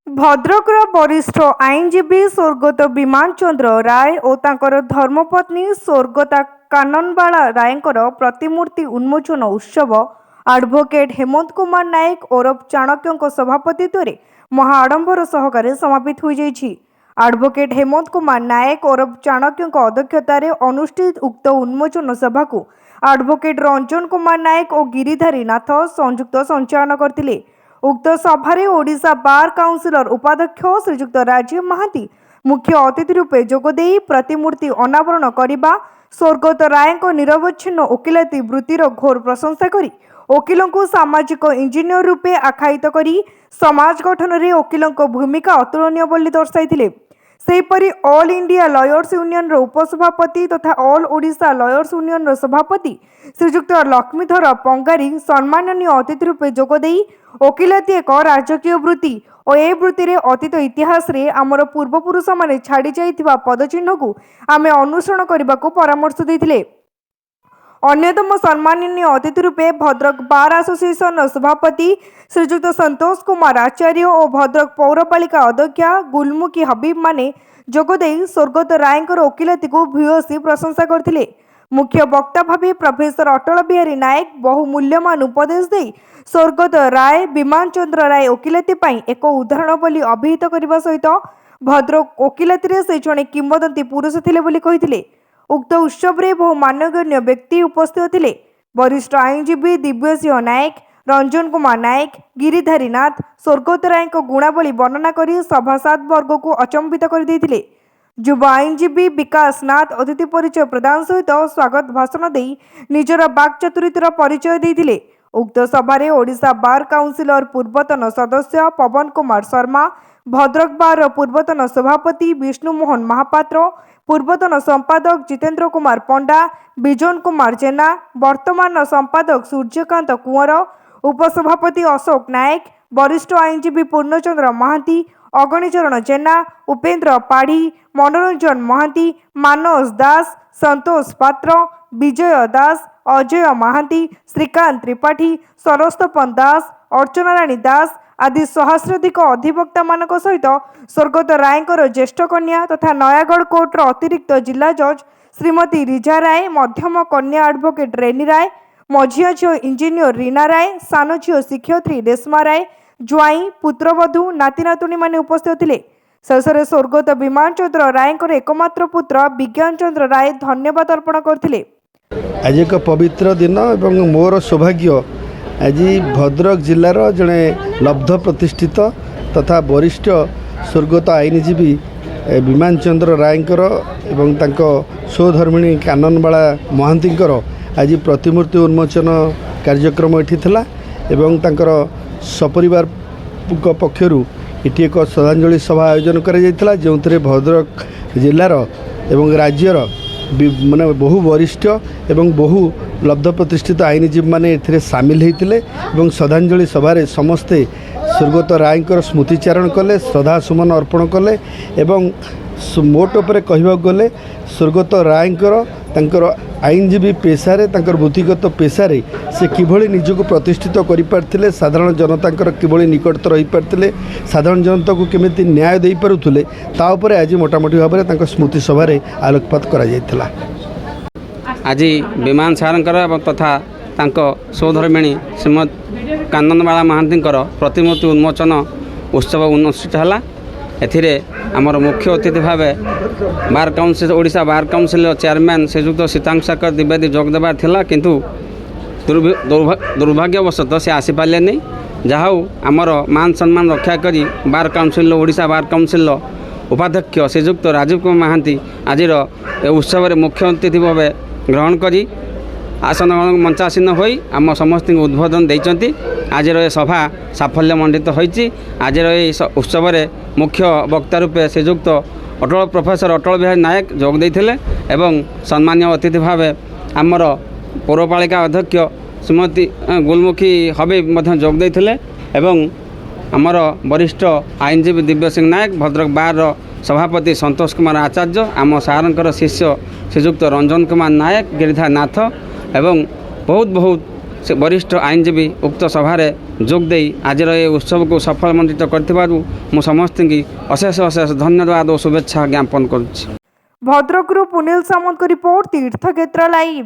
भद्रकर वरिष्ठ आईनजीवी स्वर्गत विमान चंद्र राय और तांकर धर्मपत्नी स्वर्गता काननबाला रायंकर प्रतिमूर्ति उन्मोचन उत्सव एडवोकेट हेमंत कुमार नायक ओरफ चाणक्य सभापतित्व में महाआडंबर सहकारे समापित हो जाइछि। एडवोकेट हेमंत कुमार नायक ओरफ चाणक्य अध्यक्षतार अनुष्ठित उक्त उन्मोचन सभा को एडवोकेट रंजन कुमार नायक और गिरिधारी नाथ संयुक्त संचालन करथिले। उक्त सभारे ओडिशा बार काउंसिलर उपाध्यक्ष श्रीजुक्त राजीव महांती मुख्य अतिथि रूपे जोगदेई प्रतिमूर्ति अनावरण करने स्वर्गत राय निरवच्छिन्न वकिलाती वृत्तिर घोर प्रशंसा करी वकिलों को सामाजिक इंजीनियर रूपे आख्यायित करी समाज गठन में वकिलों भूमिका अतुलनीय बोली दर्शाई। सेहीपरि ऑल इंडिया लॉयर्स यूनियन उपसभापति तथा ऑल ओडिशा लॉयर्स यूनियन सभापति श्रीजुक्त लक्ष्मीधर पंगारी सम्माननीय अतिथि रूपे जोगदेई वकिलाती एक राजकीय वृत्ति और ए वृत्ति रे अतीत इतिहास रे आमर पूर्वपुरुष माने छाड़ी जाइथिबा पदचिन्ह को आमे अनुसरण करने को परामर्श देथिले। अन्यतम सम्माननीय अतिथि रूपे भद्रक बार एसोसिएशन सभापति श्रीजुक्त संतोष कुमार आचार्य और भद्रक पौरपालिका अध्यक्षा गुलमुखी हबीब माने जोगदेई स्वर्गत रायंकर वकिलाती को भूयसी प्रशंसा करथिले। मुख्य वक्ता भावे प्रोफेसर अटल बिहारी नायक बहुमूल्यमान उपदेश दे स्वर्गत राय विमान चंद्र राय वकिलाती पाई एक उदाहरण बोली अभिहित करने सहित भद्रक वकिलाती से जड़े किंवदंती पुरुष थिले बोली कहिथिले। उक्त उत्सव में बहु मान्यगण्य व्यक्ति उपस्थित थिले। वरिष्ठ आईनजीवी दिव्यसिंह नायक रंजन कुमार नायक गिरिधारी नाथ स्वर्गत राय गुणावली वर्णना कर सभासद वर्ग को अचंबित कर देथिले। युवा आईनजीवी विकास नाथ अतिथि परिचय प्रदान सहित स्वागत भाषण दे निजर बाक्चातुरीतर परिचय देथिले। उक्त सभारे ओडिशा बार काउंसिलर पूर्वतन सदस्य पवन कुमार शर्मा भद्रक बार पूर्वतन सभापति विष्णु मोहन महापात्र पूर्वतन संपादक जितेंद्र कुमार पंडा बिजन कुमार जेना वर्तमान संपादक सूर्यकांत कुंवर उपसभापति अशोक नायक वरिष्ठ आईनजीवी पूर्णचंद्र महांती अगणीचरण जेना उपेन्द्र पाढ़ी मनोरंजन महांती मानस दास संतोष पात्र विजय दास अजय महांती श्रीकांत त्रिपाठी सरस्तपन दास अर्चना राणी दास आदि सहस्राधिक अधिवक्ता मान सहित स्वर्गत रायंकर ज्येष्ठ कन्या तथा नयागढ़ कोर्टर अतिरिक्त जिला जज श्रीमती रिजा राय मध्यम कन्या एडवोकेट रेनी राय मझिया झील इंजीनियर रीना राय सान झील शिक्षयित्री रेशमा राय ज्वाई पुत्रवधू नातीनातुणी माने उपस्थित थिले। शेष में स्वर्गत विमान चंद्र रायंकर एकमात्र पुत्र विज्ञान चंद्र राय धन्यवाद अर्पण करथिले। आज एक पवित्र दिन एवं मोर सौभाग्य आज भद्रक जिलार जड़े लब्ध प्रतिष्ठित तथा वरिष्ठ स्वर्गत आईनजीवी विमान चंद्र रायंकर एवं तांको स्वधर्मिणी काननबाला महांतींकर आज प्रतिमूर्ति उन्मोचन कार्यक्रम एठी थिला एवं तांकर सपरिवार पक्षरु एठी एक श्रद्धांजलि सभा आयोजन करा जायतिला जोंतरे भद्रक जिलार एवं राज्यर माने बहु वरिष्ठ एवं बहु लब्ध प्रतिष्ठित आईनजीवी माने एथिरे सामिल होते एवं श्रद्धांजलि सभारे समस्ते स्वर्गत रायंकर स्मृतिचारण कले श्रद्धा सुमन अर्पण कले एवं मोट उपर कहवाक गले स्वर्गत रायंकर तांकर आईनजीवी पेशारे तांकर वृत्तिगत पेशारे से किभली निजको प्रतिष्ठित करि पारथिले साधारण जनतांकर किभली निकटतर रहि पारथिले साधारण जनता को केमिति न्याय देई पारुथिले ता उपरे आज मोटामोटी भाव में तांकर स्मृति सभारे आलोकपात करा जायथिला। आज विमान सारंकर तथा तांको स्वधर्मिणी श्रीमद काननबाला महांतींकर प्रतिमूर्ति उन्मोचन उत्सव अनुष्ठित है। एथिरे आमर मुख्य अतिथि भाव bar council Odisha bar council chairman Srijukta सीतांशकर द्विवेदी जोगदेवार थिला किंतु दुर्भाग्यवशतः से आसीपारे नहीं। जहाँ आमर मान सम्मान रक्षा करी बार काउंसिल ओडिशा बार काउंसिल उपाध्यक्ष श्रीजुक्त राजीव कुमार महांती आज उत्सव मुख्य अतिथि भाव ग्रहण करी आसन मंचासीन होई आम समस्त उद्बोधन देइचंती। आज सभा साफल्य मंडित होईची। आज उत्सव मुख्य वक्ता रूपे श्रीजुक्त अटल प्रोफेसर अटल बिहारी नायक जोग देइथिले एवं सम्मान्य अतिथि भाव आमर पौरपालिका अध्यक्ष श्रीमती गुलमुखी हबीब मध्य जोग देइथिले एवं आमर वरिष्ठ आईनजीवी दिव्यसिंह नायक भद्रक बार सभापति संतोष कुमार आचार्य आम सारंकर शिष्य श्रीजुक्त रंजन कुमार नायक गिरिधारी नाथ एवं बहुत से वरिष्ठ आईनजीवी उक्त सभार जोग दे आज ये उत्सव को सफल मंडित कर समस्त की अशेष अशेष धन्यवाद और शुभेच्छा ज्ञापन करुच्ची। भद्रकरू पुनील सामंत रिपोर्ट तीर्थक्षेत्र लाइव।